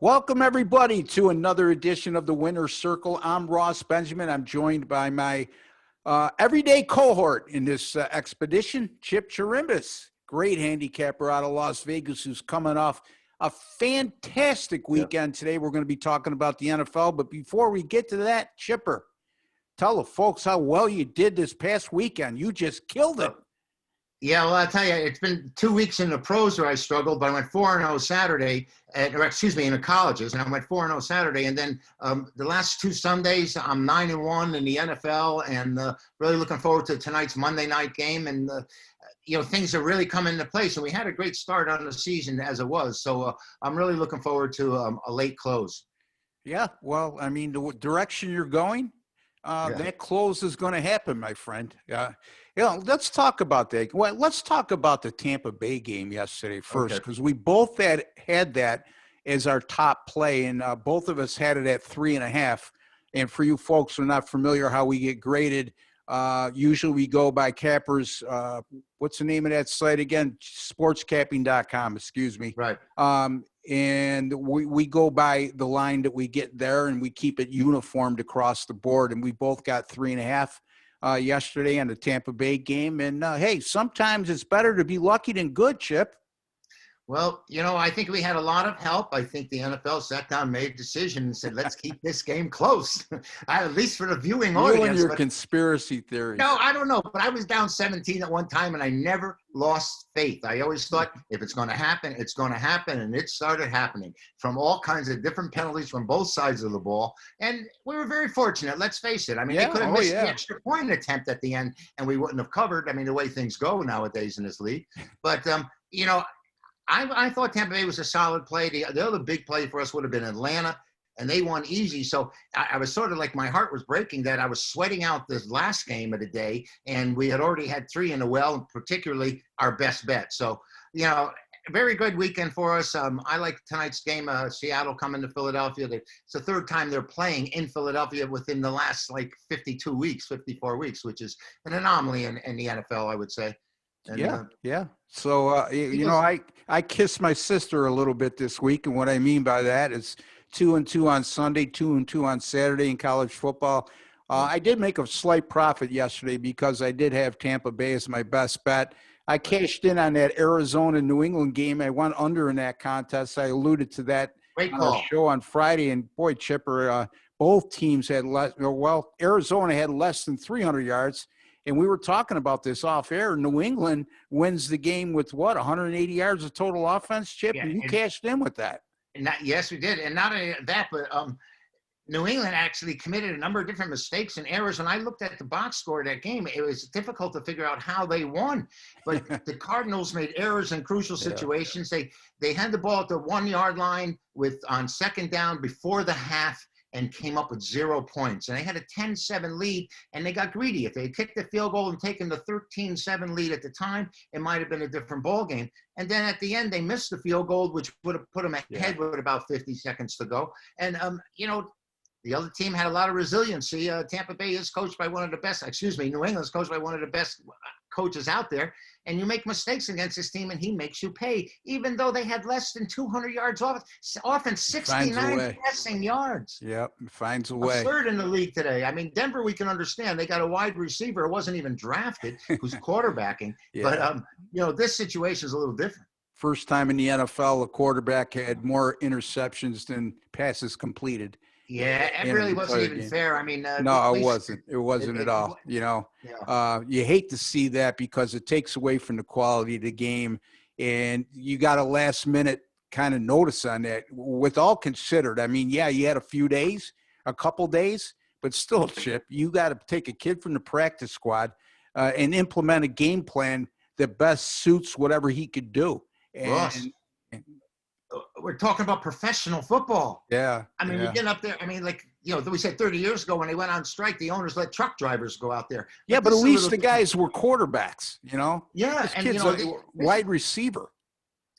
Welcome, everybody, to another edition of the Winner's Circle. I'm Ross Benjamin. I'm joined by my everyday cohort in this expedition, Chip Chirimbes, great handicapper out of Las Vegas, who's coming off a fantastic weekend. Today, we're going to be talking about the NFL. But before we get to that, Chipper, tell the folks how well you did this past weekend. You just killed it. Yeah, well, I'll tell you, it's been 2 weeks in the pros where I struggled, but I went 4-0 Saturday, in the colleges, and I went 4-0 Saturday, and then the last two Sundays, I'm 9-1 in the NFL, and really looking forward to tonight's Monday night game, and things are really coming into place, and we had a great start on the season as it was, so I'm really looking forward to a late close. Yeah, well, I mean, the direction you're going, that close is going to happen, my friend. Let's talk about that. Well, let's talk about the Tampa Bay game yesterday first, because we both had that as our top play, and both of us had it at 3.5. And for you folks who are not familiar how we get graded, usually we go by cappers. What's the name of that site again? Sportscapping.com, excuse me. Right. And we go by the line that we get there, and we keep it uniformed across the board. And we both got 3.5 yesterday on the Tampa Bay game. And hey, sometimes it's better to be lucky than good, Chip. Well, I think we had a lot of help. I think the NFL sat down, made a decision, and said, let's keep this game close, at least for the viewing audience. You and your conspiracy theories. No, I don't know, but I was down 17 at one time, and I never lost faith. I always thought, if it's going to happen, it's going to happen, and it started happening from all kinds of different penalties from both sides of the ball, and we were very fortunate, let's face it. I mean, they could have missed the extra point attempt at the end, and we wouldn't have covered. I mean, the way things go nowadays in this league. But, I thought Tampa Bay was a solid play. The other big play for us would have been Atlanta, and they won easy. So I was sort of like my heart was breaking that I was sweating out this last game of the day, and we had already had 3 in the well, particularly our best bet. So, very good weekend for us. I like tonight's game, Seattle coming to Philadelphia. It's the third time they're playing in Philadelphia within the last, 54 weeks, which is an anomaly in the NFL, I would say. And, yeah. So, I kissed my sister a little bit this week. And what I mean by that is 2-2 on Sunday, 2-2 on Saturday in college football. I did make a slight profit yesterday because I did have Tampa Bay as my best bet. I cashed in on that Arizona-New England game. I went under in that contest. I alluded to that on our show on Friday. And boy, Chipper, both teams had Arizona had less than 300 yards. And we were talking about this off air. New England wins the game with 180 yards of total offense, Chip, and you cashed in with that. Yes, we did. And not only that, but New England actually committed a number of different mistakes in errors. When I looked at the box score of that game, it was difficult to figure out how they won. But the Cardinals made errors in crucial situations. They had the ball at the 1-yard line on second down before the half, and came up with 0 points. And they had a 10-7 lead, and they got greedy. If they had kicked the field goal and taken the 13-7 lead at the time, it might have been a different ball game. And then at the end, they missed the field goal, which would have put them ahead with about 50 seconds to go. And, the other team had a lot of resiliency. Tampa Bay is coached by one of the best, New England's coached by one of the best coaches out there. And you make mistakes against this team, and he makes you pay, even though they had less than 200 yards offense, 69 passing yards. Yep, finds a way. Third in the league today. I mean, Denver, we can understand. They got a wide receiver who wasn't even drafted, who's quarterbacking. But, this situation is a little different. First time in the NFL, a quarterback had more interceptions than passes completed. Yeah, it really wasn't even fair. I mean, no, it wasn't. It wasn't at all. You hate to see that because it takes away from the quality of the game, and you got a last minute kind of notice on that. With all considered, I mean, you had a couple days, but still, Chip, you got to take a kid from the practice squad and implement a game plan that best suits whatever he could do. We're talking about professional football. Yeah. I mean, we're getting up there. I mean, we said 30 years ago when they went on strike, the owners let truck drivers go out there. But at least the guys were quarterbacks, Yeah. This kid's a wide receiver.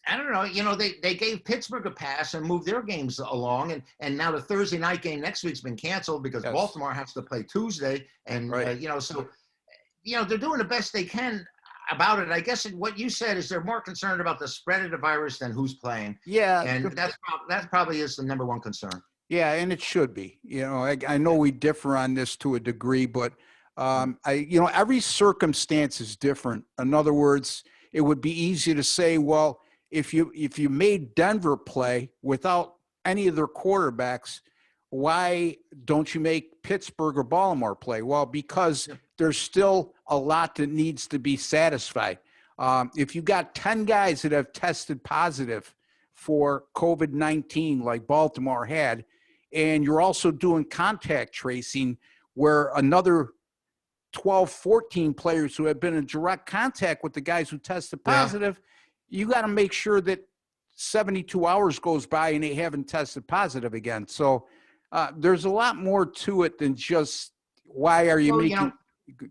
I don't know. They gave Pittsburgh a pass and moved their games along. And now the Thursday night game next week's been canceled because Baltimore has to play Tuesday. And, they're doing the best they can. about it, I guess what you said is they're more concerned about the spread of the virus than who's playing. Yeah, And that probably is the number one concern. yeah, and it should be. I know we differ on this to a degree, but every circumstance is different. In other words, it would be easy to say, well, if you made Denver play without any of their quarterbacks, why don't you make Pittsburgh or Baltimore play? Well, because there's still a lot that needs to be satisfied. If you got 10 guys that have tested positive for COVID-19 like Baltimore had, and you're also doing contact tracing where another 12, 14 players who have been in direct contact with the guys who tested positive, you got to make sure that 72 hours goes by and they haven't tested positive again. So there's a lot more to it than just why are you making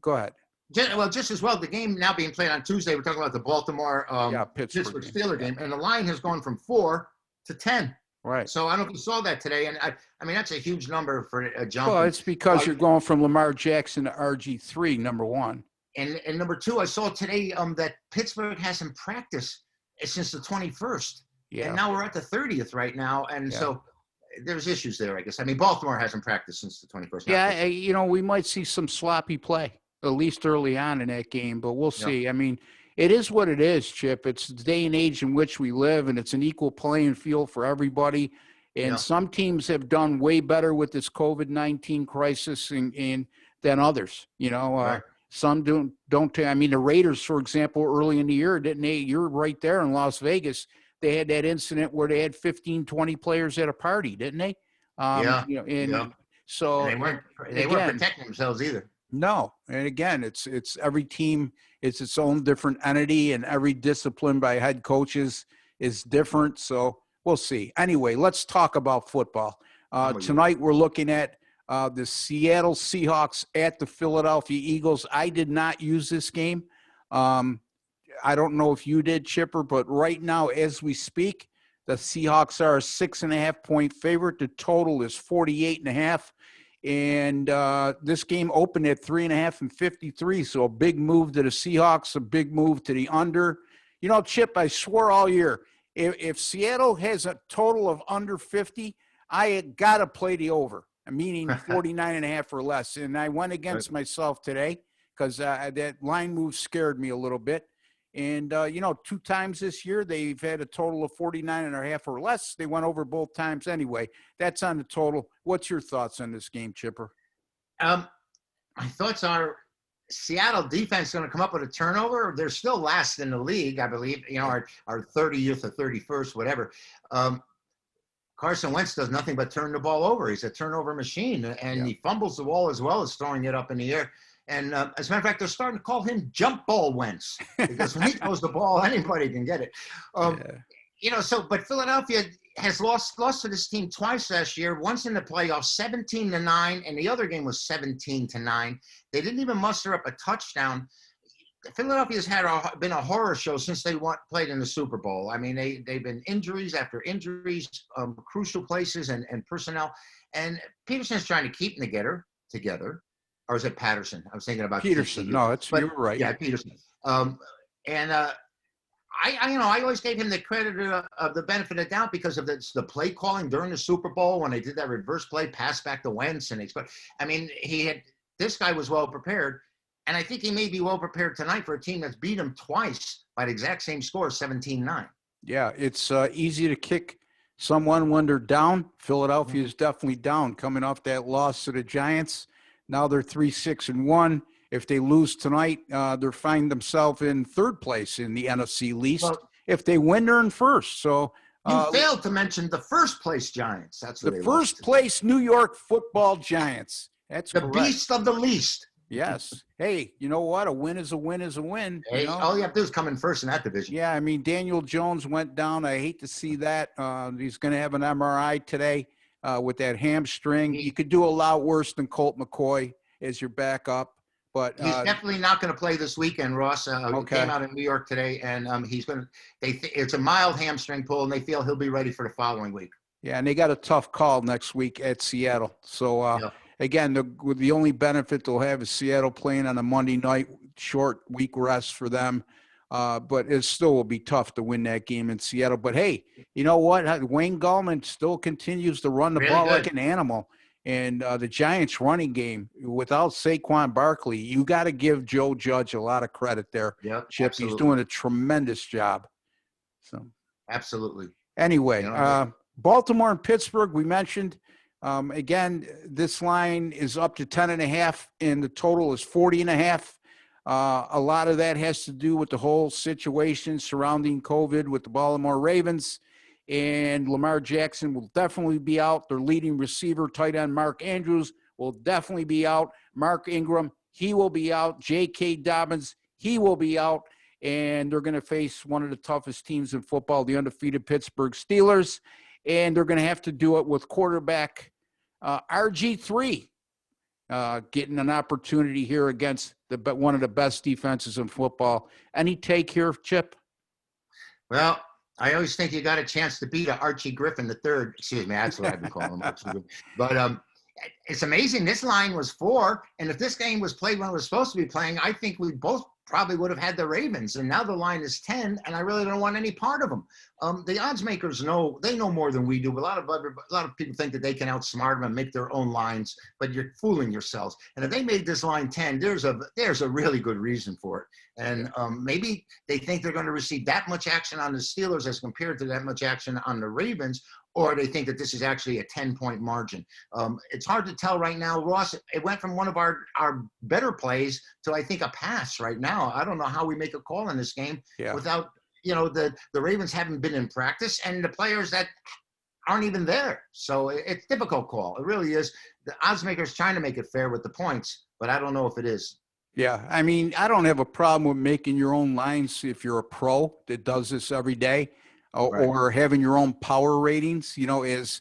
go ahead. Just as well, the game now being played on Tuesday, we're talking about the Baltimore Pittsburgh Steelers game, and the line has gone from 4 to 10. Right. So I don't know if you saw that today, and I mean that's a huge number for a jump. Well, it's because you're going from Lamar Jackson to RG3, number one. And number two, I saw today that Pittsburgh hasn't practiced since the 21st. Yeah. And now we're at the 30th right now, and so there's issues there, I guess. I mean, Baltimore hasn't practiced since the 21st. Yeah, we might see some sloppy play, at least early on in that game, but we'll see. I mean, it is what it is, Chip. It's the day and age in which we live, and it's an equal playing field for everybody. And some teams have done way better with this COVID-19 crisis than others. Some don't. I mean, the Raiders, for example, early in the year, didn't they? You're right there in Las Vegas. They had that incident where they had 15, 20 players at a party, didn't they? So they weren't protecting themselves either. No. And again, it's every team is its own different entity, and every discipline by head coaches is different. So we'll see. Anyway, let's talk about football. Tonight we're looking at the Seattle Seahawks at the Philadelphia Eagles. I did not use this game. I don't know if you did, Chipper, but right now as we speak, the Seahawks are a 6.5-point favorite. The total is 48.5. And this game opened at 3.5 and 53. So a big move to the Seahawks, a big move to the under. Chip, I swore all year, if Seattle has a total of under 50, I got to play the over, meaning 49.5 or less. And I went against myself today because that line move scared me a little bit. And, 2 times this year, they've had a total of 49.5 or less. They went over both times anyway. That's on the total. What's your thoughts on this game, Chipper? My thoughts are Seattle defense is going to come up with a turnover. They're still last in the league, I believe, our 30th or 31st, whatever. Carson Wentz does nothing but turn the ball over. He's a turnover machine, and he fumbles the ball as well as throwing it up in the air. And as a matter of fact, they're starting to call him jump ball Wentz because when he throws the ball, anybody can get it. But Philadelphia has lost to this team twice last year, once in the playoffs, 17-9, and the other game was 17-9. They didn't even muster up a touchdown. Philadelphia's been a horror show since they played in the Super Bowl. I mean, they've been injuries after injuries, crucial places and personnel. And Peterson's trying to keep them together. Or is it Patterson? I was thinking about Peterson. No, you're right. Yeah, Peterson. I always gave him the credit of the benefit of the doubt because of the play calling during the Super Bowl when they did that reverse play, pass back to Wentz, this guy was well prepared, and I think he may be well prepared tonight for a team that's beat him twice by the exact same score, 17-9. Yeah, it's easy to kick someone when they're down. Philadelphia is definitely down, coming off that loss to the Giants. Now they're 3-6-1. If they lose tonight, they'll find themselves in third place in the NFC East. Well, if they win, they're in first. So you failed to mention the first place Giants. That's the first place New York Football Giants. That's the correct. Beast of the least. Yes. Hey, you know what? A win is a win is a win. Hey, all you have to do is come in first in that division. Yeah, I mean, Daniel Jones went down. I hate to see that. He's going to have an MRI today. With that hamstring. You could do a lot worse than Colt McCoy as your backup. But he's definitely not going to play this weekend, Ross. He came out in New York today, and he's going to it's a mild hamstring pull, and they feel he'll be ready for the following week. Yeah, and they got a tough call next week at Seattle. So, again, the only benefit they'll have is Seattle playing on a Monday night. short week rest for them. But it still will be tough to win that game in Seattle. But hey, you know what? Wayne Gallman still continues to run the Really ball good. like an animal. And the Giants running game, without Saquon Barkley, you got to give Joe Judge a lot of credit there. Yep, Chip, absolutely. he's doing a tremendous job. So Absolutely. anyway, You know, Baltimore and Pittsburgh, we mentioned. Again, this line is up to 10.5, and the total is 40.5. A lot of that has to do with the whole situation surrounding COVID with the Baltimore Ravens, and Lamar Jackson will definitely be out. Their leading receiver, tight end Mark Andrews, will definitely be out. Mark Ingram, he will be out. J.K. Dobbins, he will be out. And they're going to face one of the toughest teams in football, the undefeated Pittsburgh Steelers. And they're going to have to do it with quarterback RG3 getting an opportunity here against one of the best defenses in football. Any take here, Chip? Well, I always think you got a chance to beat Archie Griffin the third. Excuse me, that's what I've been calling him. Archie Griffin. But it's amazing. This line was 4, and if this game was played when it was supposed to be playing, I think we both probably would have had the Ravens. And now the line is 10, and I really don't want any part of them. The odds makers know more than we do. A lot of people think that they can outsmart them and make their own lines, but you're fooling yourselves. And if they made this line 10, there's a really good reason for it. And maybe they think they're going to receive that much action on the Steelers as compared to that much action on the Ravens, or they think that this is actually a 10-point margin. It's hard to tell right now, Ross. It went from one of our better plays to, I think, a pass right now. I don't know how we make a call in this game without, the Ravens haven't been in practice and the players that aren't even there. So it's a difficult call. It really is. The odds makers trying to make it fair with the points, but I don't know if it is. Yeah, I mean, I don't have a problem with making your own lines if you're a pro that does this every day. Or having your own power ratings, as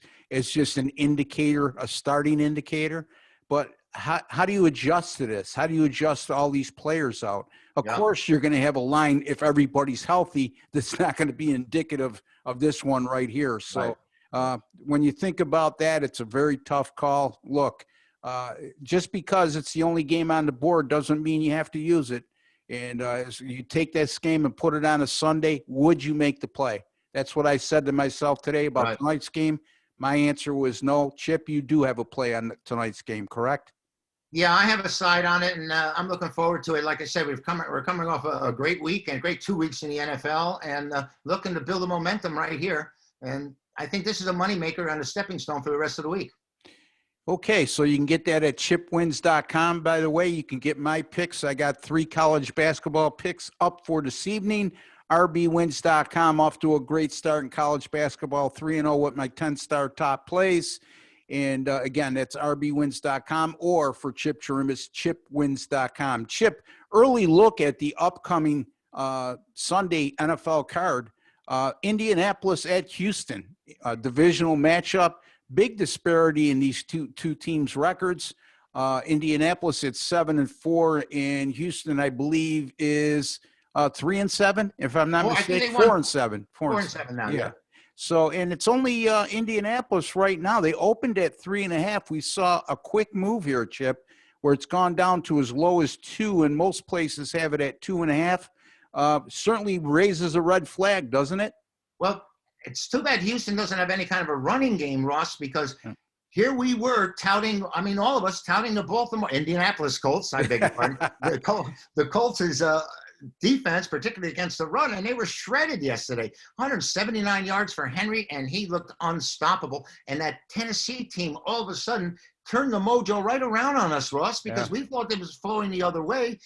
just an indicator, a starting indicator. But how do you adjust to this? How do you adjust all these players out? Of course, you're going to have a line if everybody's healthy that's not going to be indicative of this one right here. So when you think about that, it's a very tough call. Look, just because it's the only game on the board doesn't mean you have to use it. And you take this game and put it on a Sunday, would you make the play? That's what I said to myself today about tonight's game. My answer was no. Chip, you do have a play on tonight's game, correct? Yeah, I have a side on it, and I'm looking forward to it. Like I said, we're coming off a great week and a great 2 weeks in the NFL, and looking to build a momentum right here. And I think this is a moneymaker and a stepping stone for the rest of the week. Okay, so you can get that at chipwins.com. By the way, you can get my picks. I got 3 college basketball picks up for this evening. rbwins.com, off to a great start in college basketball, 3-0 with my 10-star top plays. And again, that's rbwins.com, or for Chip Chirimbes, chipwins.com. Chip, early look at the upcoming Sunday NFL card. Indianapolis at Houston, divisional matchup. Big disparity in these two teams' records. Indianapolis at 7-4, and Houston, I believe, is 3-7, if I'm not mistaken. 4-7. 4-7 now. Yeah. So, and it's only Indianapolis right now. They opened at 3.5. We saw a quick move here, Chip, where it's gone down to as low as 2, and most places have it at 2.5. Certainly raises a red flag, doesn't it? Well, it's too bad Houston doesn't have any kind of a running game, Ross, because here we were touting, all of us touting the Indianapolis Colts, I beg your pardon. The Colts is defense, particularly against the run, and they were shredded yesterday. 179 yards for Henry, and he looked unstoppable. And that Tennessee team all of a sudden turned the mojo right around on us, Ross, because we thought it was flowing the other way.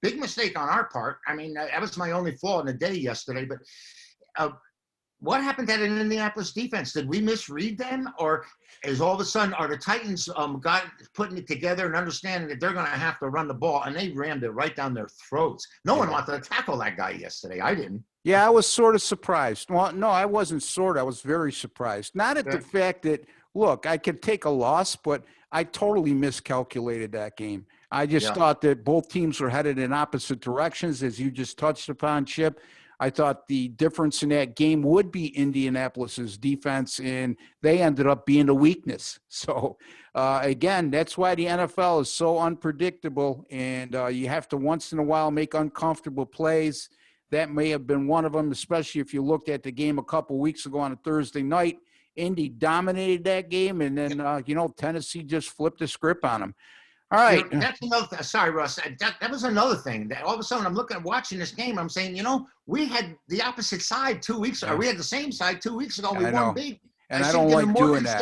Big mistake on our part. That was my only flaw in the day yesterday. But what happened to that Indianapolis defense? Did we misread them, or is all of a sudden are the Titans putting it together and understanding that they're going to have to run the ball, and they rammed it right down their throats? No one wanted to tackle that guy yesterday. I didn't. Yeah, I was sort of surprised. Well, no, I wasn't I was very surprised. Not at the fact that, look, I could take a loss, but I totally miscalculated that game. I just thought that both teams were headed in opposite directions, as you just touched upon, Chip. I thought the difference in that game would be Indianapolis's defense, and they ended up being a weakness. So, again, that's why the NFL is so unpredictable, and you have to once in a while make uncomfortable plays. That may have been one of them, especially if you looked at the game a couple weeks ago on a Thursday night. Indy dominated that game, and then, Tennessee just flipped the script on them. All right. That's another. Sorry, Russ. That was another thing. That all of a sudden, I'm watching this game. I'm saying, we had the opposite side 2 weeks ago. We had the same side 2 weeks ago. We won big. And I don't like doing that.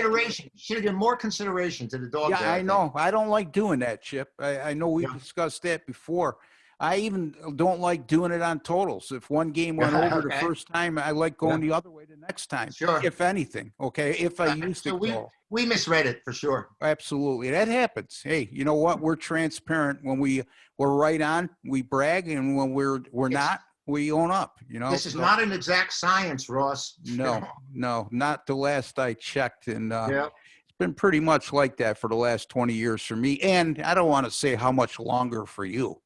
Should have given more consideration to the dog. Yeah, I know. I don't like doing that, Chip. I know we discussed that before. I even don't like doing it on totals. If one game went over the first time, I like going the other way the next time. Sure. If anything, okay? If I used to go. We misread it for sure. Absolutely. That happens. Hey, you know what? We're transparent. When we're right on, we brag, and when we're not, we own up. This is not an exact science, Ross. No, not the last I checked. And it's been pretty much like that for the last 20 years for me. And I don't want to say how much longer for you,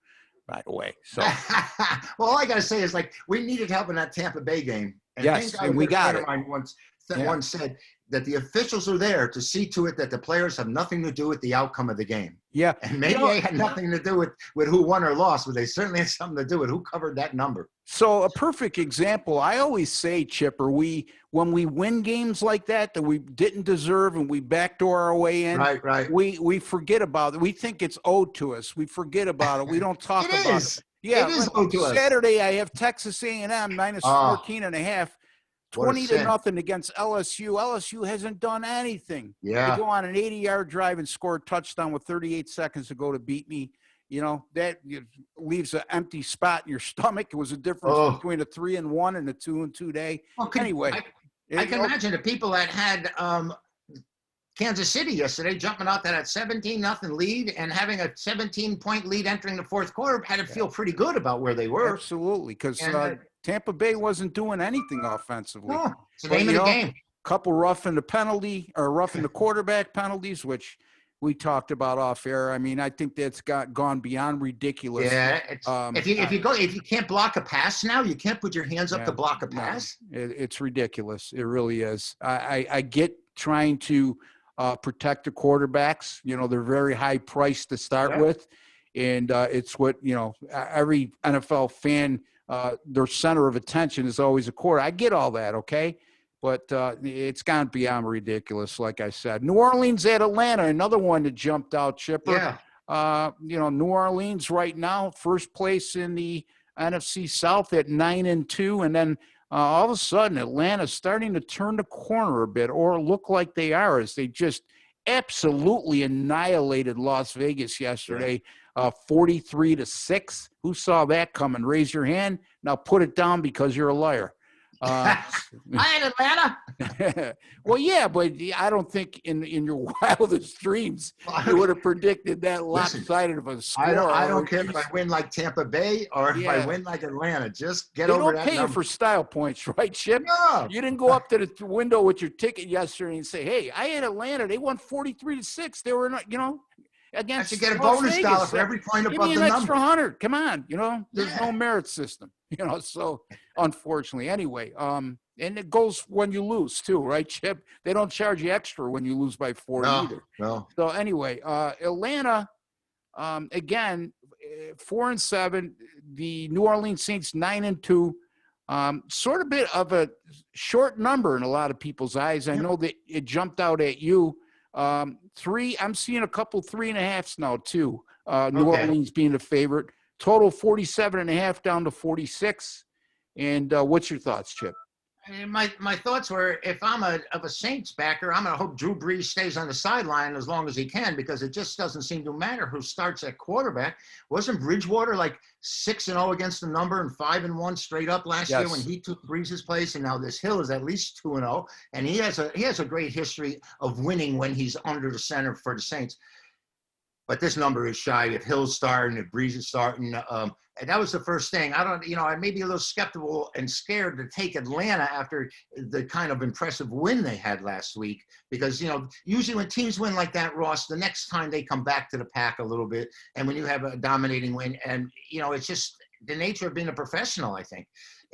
by the way. So, well, all I got to say is, we needed help in that Tampa Bay game. And yes, and we got it. Once said that the officials are there to see to it that the players have nothing to do with the outcome of the game. Yeah. And maybe they had nothing to do with who won or lost, but they certainly had something to do with who covered that number. So a perfect example, I always say, Chipper, when we win games like that we didn't deserve and we backdoor our way in, right. we forget about it. We think it's owed to us. We forget about it. We don't talk about it. Yeah, it is owed to us. Saturday, I have Texas A&M minus 14.5. 20-0 against LSU. LSU hasn't done anything. Yeah. They go on an 80-yard drive and score a touchdown with 38 seconds to go to beat me. That leaves an empty spot in your stomach. It was a difference between a 3-1 and a 2-2 day. Well, anyway. I can imagine the people that had Kansas City yesterday jumping out that 17-0 lead and having a 17-point lead entering the fourth quarter had to feel pretty good about where they were. Absolutely, because Tampa Bay wasn't doing anything offensively. No, it's the name of the game. Couple roughing the quarterback penalties, which we talked about off air. I mean, I think that's gone beyond ridiculous. Yeah, if you can't block a pass now, you can't put your hands up to block a pass. No, it's ridiculous. It really is. I get trying to protect the quarterbacks. They're very high priced to start with, and it's what every NFL fan. Their center of attention is always a quarter. I get all that, okay? But it's gone beyond ridiculous, like I said. New Orleans at Atlanta, another one that jumped out, Chipper. Yeah. New Orleans right now, first place in the NFC South at 9-2, and then all of a sudden Atlanta's starting to turn the corner a bit, or look like they are, as they just absolutely annihilated Las Vegas yesterday. 43-6. Who saw that coming? Raise your hand. Now put it down because you're a liar. I had Atlanta. Well, yeah, but I don't think in your wildest dreams you would have predicted that lopsided of a score. I don't care if I win like Tampa Bay or if I win like Atlanta. Just get over that. They don't pay you for style points, right, Chip? No. You didn't go up to the window with your ticket yesterday and say, "Hey, I had Atlanta. They won 43-6. They were not, against." I should get a bonus dollar for every point above the number. Give me an extra 100. Come on, there's no merit system, So unfortunately, anyway, and it goes when you lose too, right, Chip? They don't charge you extra when you lose by 4 either. No. So anyway, Atlanta, again, 4-7. The New Orleans Saints 9-2. Sort of bit of a short number in a lot of people's eyes. I know that it jumped out at you. 3, I'm seeing a couple 3.5s now too. New Orleans being the favorite. Total 47.5 down to 46. And what's your thoughts, Chip? My thoughts were, if I'm a Saints backer, I'm going to hope Drew Brees stays on the sideline as long as he can, because it just doesn't seem to matter who starts at quarterback. Wasn't Bridgewater like 6-0 against the number and 5-1 straight up last year when he took Brees' place? And now this Hill is at least 2-0, and he has a great history of winning when he's under the center for the Saints. But this number is shy. If Hill's starting, if Brees is starting, and that was the first thing. I may be a little skeptical and scared to take Atlanta after the kind of impressive win they had last week, because, usually when teams win like that, Ross, the next time they come back to the pack a little bit, and when you have a dominating win, and, it's just the nature of being a professional, I think.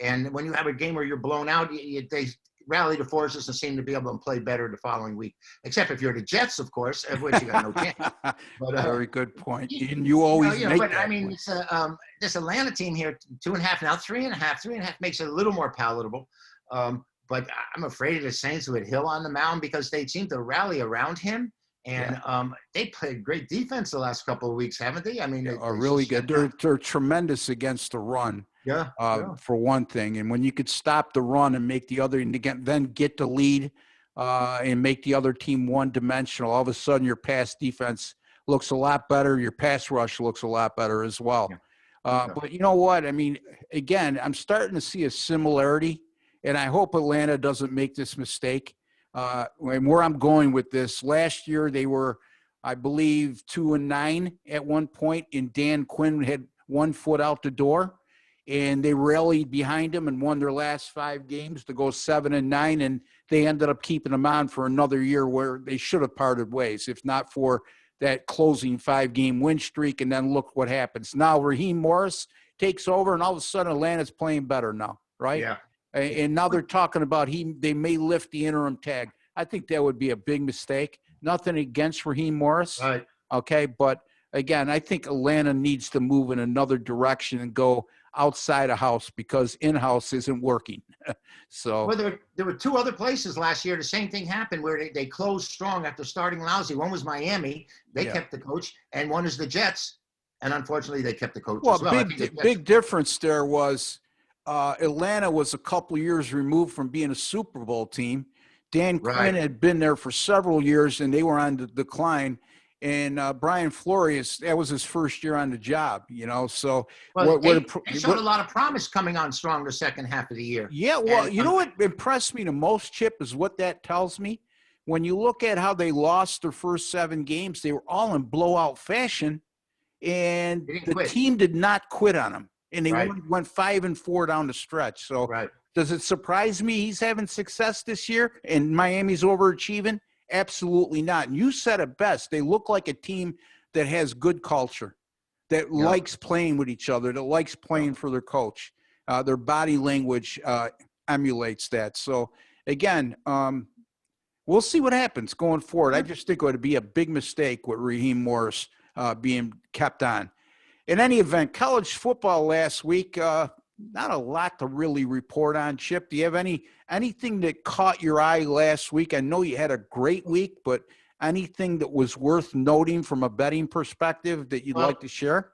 And when you have a game where you're blown out, they rally the forces and seem to be able to play better the following week. Except if you're the Jets, of course, of which you got no chance. But very good point. And you always make but that I mean, point. it's this Atlanta team here, 2.5 now, 3.5. 3.5 makes it a little more palatable. But I'm afraid of the Saints with Hill on the mound because they seem to rally around him. And they played great defense the last couple of weeks, haven't they? I mean, they really good. They're tremendous against the run. Yeah, For one thing. And when you could stop the run and make the other, and then get the lead and make the other team one-dimensional, all of a sudden your pass defense looks a lot better. Your pass rush looks a lot better as well. But you know what? I mean, again, I'm starting to see a similarity, and I hope Atlanta doesn't make this mistake. And where I'm going with this, last year they were, I believe, 2-9 at one point, and Dan Quinn had 1 foot out the door. And they rallied behind him and won their last 5 games to go 7-9, and they ended up keeping him on for another year where they should have parted ways, if not for that closing 5-game win streak. And then look what happens. Now Raheem Morris takes over, and all of a sudden Atlanta's playing better now, right? Yeah. And now they're talking about they may lift the interim tag. I think that would be a big mistake. Nothing against Raheem Morris, Right. Okay, but again, I think Atlanta needs to move in another direction and go outside of house because in-house isn't working. So well, there were 2 other places last year. The same thing happened where they closed strong after starting lousy. One was Miami. They kept the coach, and one is the Jets. And unfortunately, they kept the coach as well. Big difference there was Atlanta was a couple years removed from being a Super Bowl team. Dan Quinn had been there for several years, and they were on the decline. And Brian Flores, that was his first year on the job, So they showed a lot of promise coming on strong the second half of the year. Yeah, well, you know what impressed me the most, Chip, is what that tells me. When you look at how they lost their first 7 games, they were all in blowout fashion, and the team did not quit on them. And they went 5-4 down the stretch. So does it surprise me he's having success this year and Miami's overachieving? Absolutely not. And you said it best. They look like a team that has good culture, that likes playing with each other, that likes playing for their coach. Their body language emulates that. So, again, we'll see what happens going forward. I just think it would be a big mistake with Raheem Morris being kept on. In any event, college football last week, not a lot to really report on. Chip, do you have anything that caught your eye last week? I know you had a great week, but anything that was worth noting from a betting perspective that you'd like to share?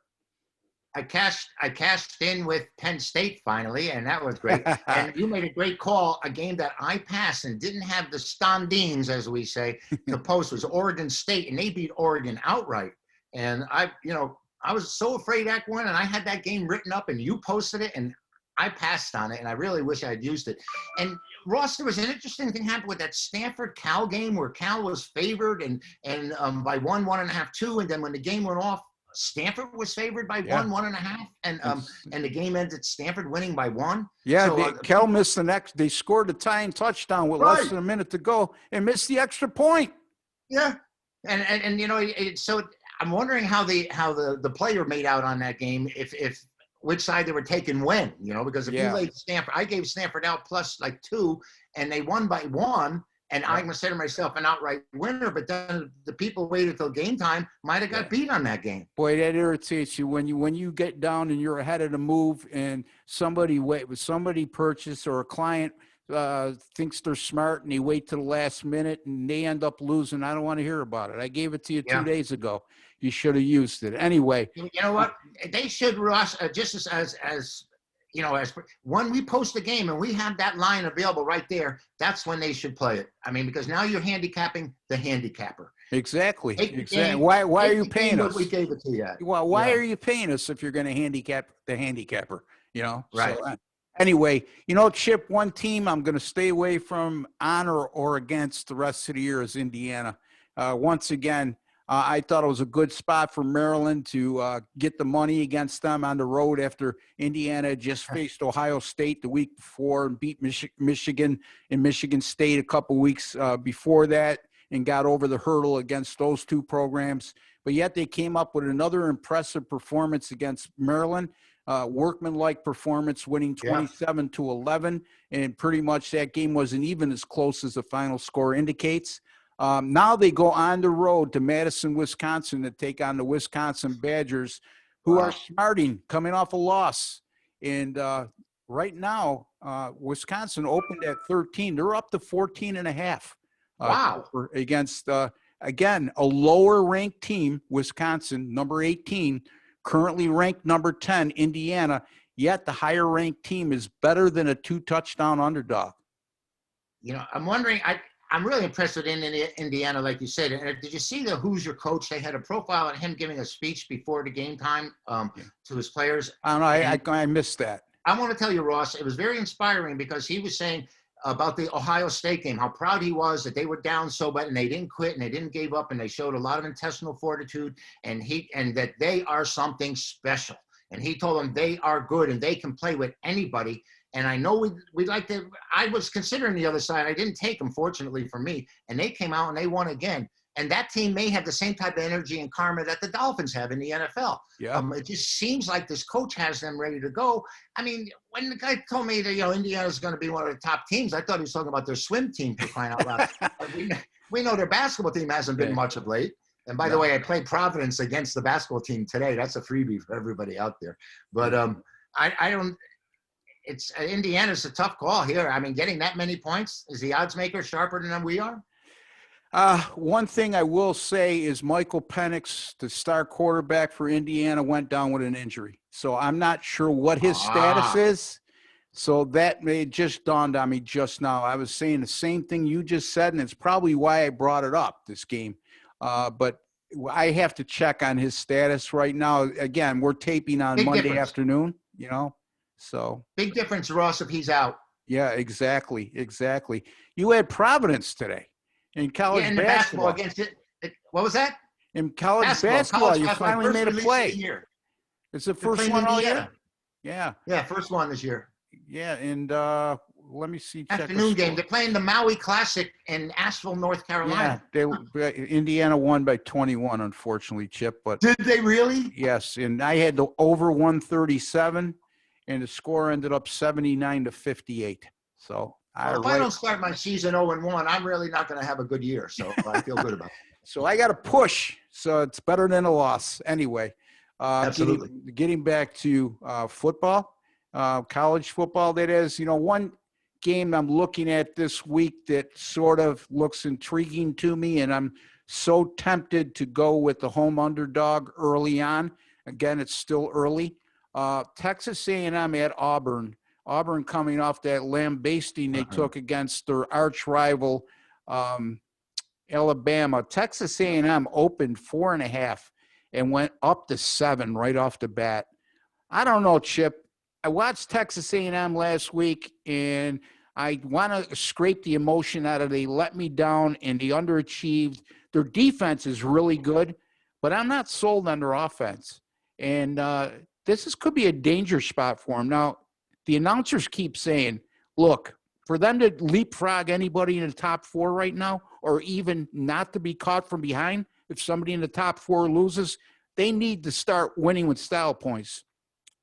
I cashed in with Penn State finally, and that was great. And you made a great call. A game that I passed and didn't have the standings, as we say, to post was Oregon State, and they beat Oregon outright. And I was so afraid that one, and I had that game written up, and you posted it, and I passed on it, and I really wish I had used it. And Ross, there was an interesting thing happened with that Stanford-Cal game where Cal was favored and by 1.5, 2, and then when the game went off, Stanford was favored by 1.5, and the game ended Stanford winning by 1. Yeah, so, Cal missed the next. They scored a tying touchdown with less than a minute to go and missed the extra point. Yeah, and so. I'm wondering how the player made out on that game, if which side they were taking when, because if you laid Stanford, I gave Stanford out plus like 2, and they won by 1, and I consider myself an outright winner, but then the people waited till game time might have got beat on that game. Boy, that irritates you when you get down and you're ahead of the move, and somebody purchase or a client thinks they're smart and they wait to the last minute and they end up losing. I don't want to hear about it. I gave it to you 2 days ago. You should have used it. Anyway. You know what? They should, Ross, just as when we post a game and we have that line available right there, that's when they should play it. I mean, because now you're handicapping the handicapper. Exactly. Why are you paying us? We gave it to you. Well, why are you paying us if you're going to handicap the handicapper? Right. So, anyway, Chip, one team I'm going to stay away from on or against the rest of the year is Indiana. Once again, I thought it was a good spot for Maryland to get the money against them on the road after Indiana just faced Ohio State the week before and beat Michigan and Michigan State a couple weeks before that and got over the hurdle against those 2 programs. But yet they came up with another impressive performance against Maryland. workmanlike performance, winning 27-11, and pretty much that game wasn't even as close as the final score indicates. Now they go on the road to Madison, Wisconsin to take on the Wisconsin Badgers, who are smarting, coming off a loss. And right now, Wisconsin opened at 13. They're up to 14.5. Against, again, a lower-ranked team, Wisconsin, number 18, currently ranked number 10, Indiana, yet the higher-ranked team is better than a 2-touchdown underdog. You know, I'm wondering, I'm really impressed with Indiana, like you said. And did you see the Hoosier coach? They had a profile on him giving a speech before the game time to his players. I don't know. I missed that. I want to tell you, Ross, it was very inspiring because he was saying about the Ohio State game, how proud he was that they were down so bad and they didn't quit and they didn't give up and they showed a lot of intestinal fortitude and that they are something special. And he told them they are good and they can play with anybody. And I know we'd like to. I was considering the other side. I didn't take them, fortunately for me. And they came out and they won again. And that team may have the same type of energy and karma that the Dolphins have in the NFL. Yeah. It just seems like this coach has them ready to go. I mean, when the guy told me that, Indiana's going to be one of the top teams, I thought he was talking about their swim team, for crying out loud. we know their basketball team hasn't been much of late. And by the way, I played Providence against the basketball team today. That's a freebie for everybody out there. But I don't. It's Indiana's a tough call here. I mean, getting that many points, is the odds maker sharper than we are? One thing I will say is Michael Penix, the star quarterback for Indiana, went down with an injury. So I'm not sure what his status is. So that just dawned on me just now. I was saying the same thing you just said, and it's probably why I brought it up, this game. But I have to check on his status right now. Again, we're taping on Monday afternoon, so. Big difference, Ross, if he's out. Yeah, exactly. You had Providence today. In college basketball against it. What was that? In college basketball, you finally made a play. It's the first one all year? Yeah. Yeah, first one this year. Yeah, and let me see. Afternoon game. They're playing the Maui Classic in Asheville, North Carolina. Yeah, Indiana won by 21, unfortunately, Chip. But did they really? Yes, and I had the over 137, and the score ended up 79-58. So. If I don't start my season 0-1, I'm really not going to have a good year. So I feel good about it. So I got to push. So it's better than a loss. Anyway, absolutely. Getting back to football, college football, that is, one game I'm looking at this week that sort of looks intriguing to me, and I'm so tempted to go with the home underdog early on. Again, it's still early. Texas A&M at Auburn. Auburn coming off that lambasting they took against their arch rival, Alabama. Texas A&M opened 4.5 and went up to 7 right off the bat. I don't know, Chip. I watched Texas A&M last week, and I want to scrape the emotion out of they let me down and they underachieved. Their defense is really good, but I'm not sold on their offense. And could be a danger spot for them. Now, the announcers keep saying, look, for them to leapfrog anybody in the top 4 right now, or even not to be caught from behind, if somebody in the top 4 loses, they need to start winning with style points.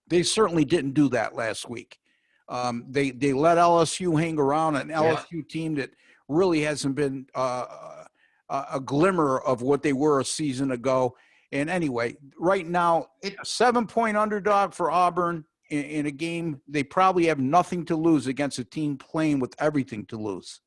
They certainly didn't do that last week. They let LSU hang around, an LSU team that really hasn't been a glimmer of what they were a season ago. And anyway, right now, 7-point underdog for Auburn. In a game, they probably have nothing to lose against a team playing with everything to lose.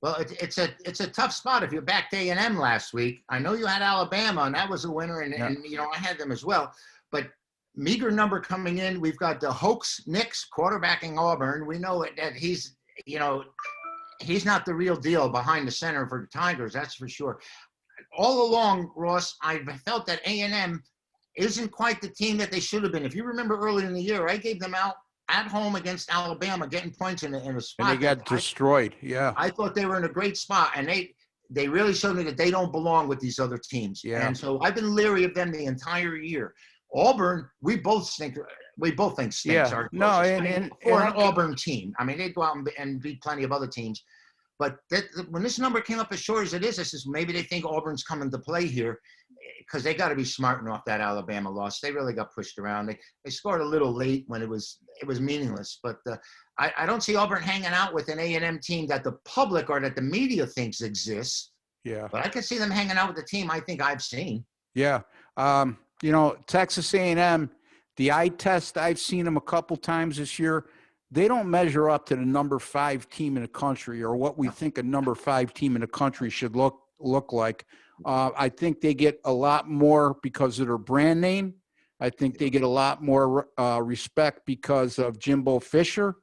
Well, it's a tough spot if you're back to A&M last week. I know you had Alabama, and that was a winner, and I had them as well. But meager number coming in. We've got the hoax Nix quarterbacking Auburn. We know that he's not the real deal behind the center for the Tigers, that's for sure. All along, Ross, I've felt that A&M isn't quite the team that they should have been. If you remember early in the year, I gave them out at home against Alabama, getting points in a spot. And they got destroyed, I thought they were in a great spot, and they really showed me that they don't belong with these other teams. Yeah. And so I've been leery of them the entire year. Auburn, we both think stinks. Yeah. For an Auburn team. I mean, they'd go out and beat plenty of other teams. But when this number came up as short as it is, I says maybe they think Auburn's coming to play here. because they got to be smarting off that Alabama loss. They really got pushed around. They scored a little late when it was meaningless. But I don't see Auburn hanging out with an A&M team that the public or that the media thinks exists. Yeah. But I can see them hanging out with the team I think I've seen. Yeah. Texas A&M, the eye test, I've seen them a couple times this year. They don't measure up to the number 5 team in the country or what we think a number 5 team in the country should look like. I think they get a lot more because of their brand name. I think they get a lot more respect because of Jimbo Fisher.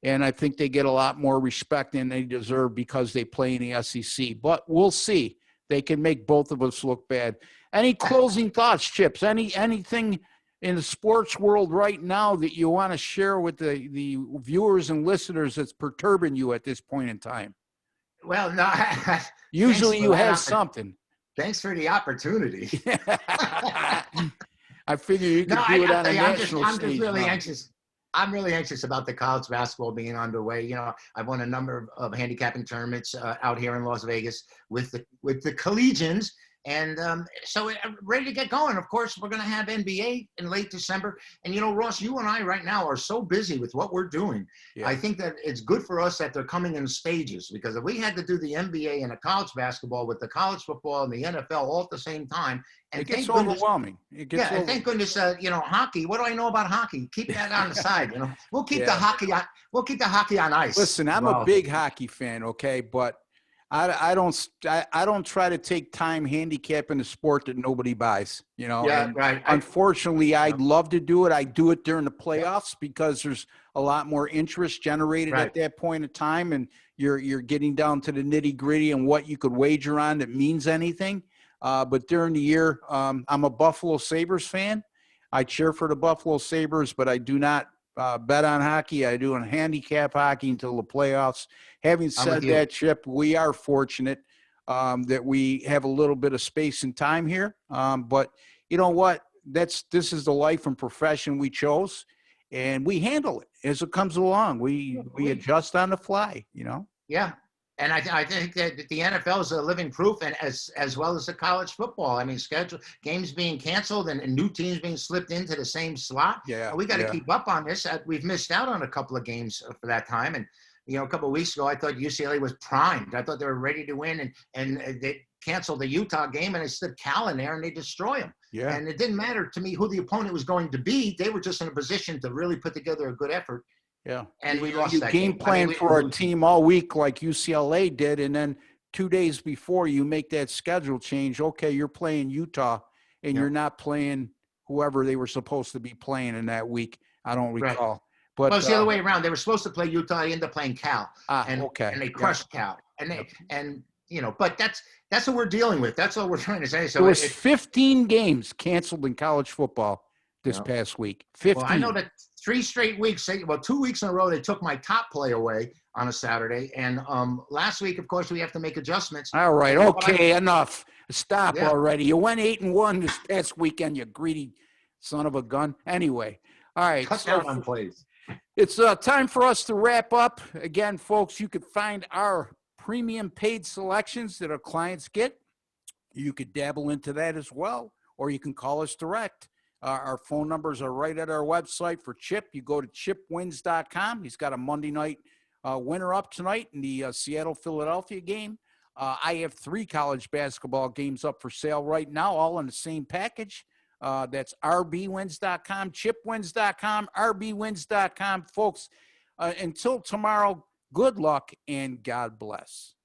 And I think they get a lot more respect than they deserve because they play in the SEC. But we'll see. They can make both of us look bad. Any closing thoughts, Chips? Anything in the sports world right now that you want to share with the viewers and listeners that's perturbing you at this point in time? Well, no. Usually you have something. Thanks for the opportunity. I figure you could do it on a national stage. I'm just really anxious. I'm really anxious about the college basketball being underway. I've won a number of handicapping tournaments out here in Las Vegas with the collegians. And so ready to get going. Of course, we're going to have NBA in late December. And, Ross, you and I right now are so busy with what we're doing. Yeah. I think that it's good for us that they're coming in stages, because if we had to do the NBA and the college basketball with the college football and the NFL all at the same time, and it gets overwhelming. And thank goodness, hockey. What do I know about hockey? Keep that on the side. We'll keep the hockey on. We'll keep the hockey on ice. Listen, I'm a big hockey fan. Okay, but I don't try to take time handicapping a sport that nobody buys, Yeah, right. Unfortunately, I'd love to do it. I do it during the playoffs because there's a lot more interest generated at that point in time, and you're getting down to the nitty gritty and what you could wager on that means anything. But during the year, I'm a Buffalo Sabres fan. I cheer for the Buffalo Sabres, but I do not bet on hockey. I do on handicap hockey until the playoffs. Having said that, Chip, we are fortunate that we have a little bit of space and time here. But you know what? This is the life and profession we chose, and we handle it as it comes along. We adjust on the fly, Yeah. And I think that the NFL is a living proof, and as well as the college football. I mean, games being canceled and new teams being slipped into the same slot. Yeah, we got to keep up on this. We've missed out on a couple of games for that time. And, a couple of weeks ago, I thought UCLA was primed. I thought they were ready to win, and they canceled the Utah game, and they slipped Cal in there, and they destroy them. Yeah. And it didn't matter to me who the opponent was going to be. They were just in a position to really put together a good effort. Yeah. And we lost that game. Plan for a team all week like UCLA did, and then 2 days before you make that schedule change, okay, you're playing Utah, and you're not playing whoever they were supposed to be playing in that week. I don't recall. Right. But it's the other way around. They were supposed to play Utah. They ended up playing Cal. And they crushed Cal. But that's what we're dealing with. That's all we're trying to say. So there was 15 games canceled in college football this past week. 15. Well, I know that 3 straight weeks, 2 weeks in a row, they took my top play away on a Saturday. And last week, of course, we have to make adjustments. All right. Okay. Enough. Stop already. You went 8-1 this past weekend, you greedy son of a gun. Anyway. All right. Cut down on plays. It's time for us to wrap up. Again, folks, you could find our premium paid selections that our clients get. You could dabble into that as well, or you can call us direct. Our phone numbers are right at our website. For Chip, you go to chipwins.com. He's got a Monday night winner up tonight in the Seattle-Philadelphia game. I have 3 college basketball games up for sale right now, all in the same package. That's rbwins.com, chipwins.com, rbwins.com. Folks, until tomorrow, good luck and God bless.